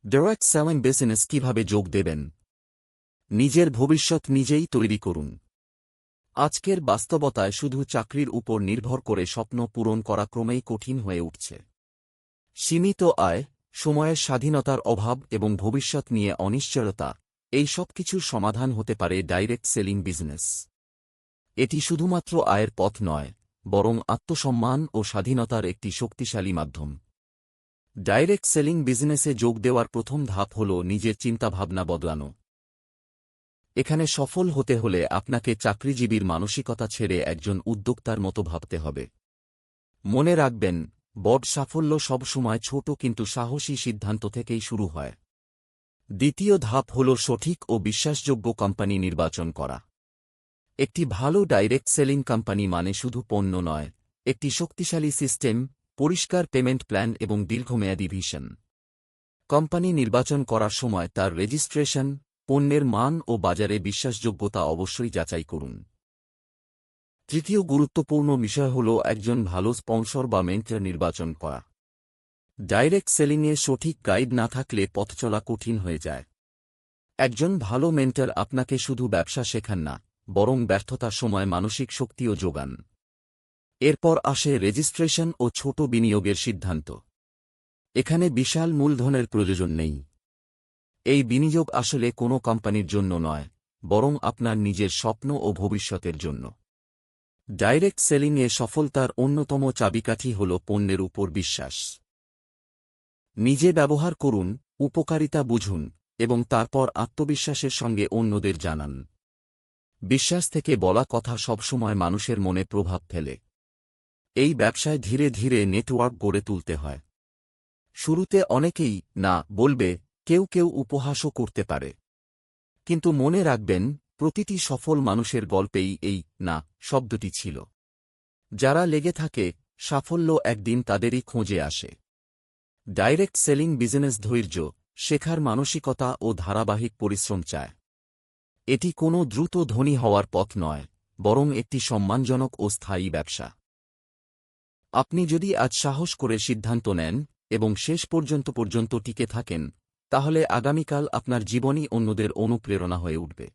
Direct selling business কিভাবে যোগ দেবেন? নিজের ভবিষ্যৎ নিজেই তৈরি করুন। আজকের বাস্তবতায় শুধু চাকরির উপর নির্ভর করে স্বপ্ন পূরণ করা ক্রমেই কঠিন হয়ে উঠছে। সীমিত আয়, সময়ের স্বাধীনতার অভাব এবং ভবিষ্যৎ নিয়ে অনিশ্চয়তা, এই সব কিছুর সমাধান হতে পারে ডাইরেক্ট সেলিং বিজনেস। এটি শুধুমাত্র আয়ের পথ নয়, বরং আত্মসম্মান ও স্বাধীনতার একটি শক্তিশালী মাধ্যম। ডাইরেক্ট সেলিং বিজনেসে যোগ দেওয়ার প্রথম ধাপ হল নিজের চিন্তাভাবনা বদলানো। এখানে সফল হতে হলে আপনাকে চাকরিজীবীর মানসিকতা ছেড়ে একজন উদ্যোক্তার মতো ভাবতে হবে। মনে রাখবেন, বড় সাফল্য সবসময় ছোট কিন্তু সাহসী সিদ্ধান্ত থেকেই শুরু হয়। দ্বিতীয় ধাপ হল সঠিক ও বিশ্বাসযোগ্য কোম্পানি নির্বাচন করা। একটি ভালো ডাইরেক্ট সেলিং কোম্পানি মানে শুধু পণ্য নয়, একটি শক্তিশালী সিস্টেম, পরিষ্কার পেমেন্ট প্ল্যান এবং দীর্ঘমেয়াদী ভিশন। কোম্পানি নির্বাচন করার সময় তার রেজিস্ট্রেশন, পণ্যের মান ও বাজারে বিশ্বাসযোগ্যতা অবশ্যই যাচাই করুন। তৃতীয় গুরুত্বপূর্ণ বিষয় হল একজন ভালো স্পন্সর বা মেন্টর নির্বাচন করা। ডাইরেক্ট সেলিংয়ে সঠিক গাইড না থাকলে পথ চলা কঠিন হয়ে যায়। একজন ভালো মেন্টর আপনাকে শুধু ব্যবসা শেখান না, বরং ব্যর্থতার সময় মানসিক শক্তিও যোগান। এরপর আসে রেজিস্ট্রেশন ও ছোট বিনিয়োগের সিদ্ধান্ত। এখানে বিশাল মূলধনের প্রয়োজন নেই। এই বিনিয়োগ আসলে কোনো কোম্পানির জন্য নয়, বরং আপনার নিজের স্বপ্ন ও ভবিষ্যতের জন্য। ডাইরেক্ট সেলিংয়ে সফলতার অন্যতম চাবিকাঠি হল পণ্যের উপর বিশ্বাস। নিজে ব্যবহার করুন, উপকারিতা বুঝুন, এবং তারপর আত্মবিশ্বাসের সঙ্গে অন্যদের জানান। বিশ্বাস থেকে বলা কথা সবসময় মানুষের মনে প্রভাব ফেলে। এই ব্যবসায় ধীরে ধীরে নেটওয়ার্ক গড়ে তুলতে হয়। শুরুতে অনেকেই না বলবে, কেউ কেউ উপহাসও করতে পারে। কিন্তু মনে রাখবেন, প্রতিটি সফল মানুষের গল্পেই এই না শব্দটি ছিল। যারা লেগে থাকে, সাফল্য একদিন তাদেরই খোঁজে আসে। ডাইরেক্ট সেলিং বিজনেস ধৈর্য, শেখার মানসিকতা ও ধারাবাহিক পরিশ্রম চায়। এটি কোনো দ্রুত ধনী হওয়ার পথ নয়, বরং একটি সম্মানজনক ও স্থায়ী ব্যবসা। আপনি যদি আজ সাহস করে সিদ্ধান্ত নেন এবং শেষ পর্যন্ত টিকে থাকেন, তাহলে আগামীকাল আপনার জীবনই অন্যদের অনুপ্রেরণা হয়ে উঠবে।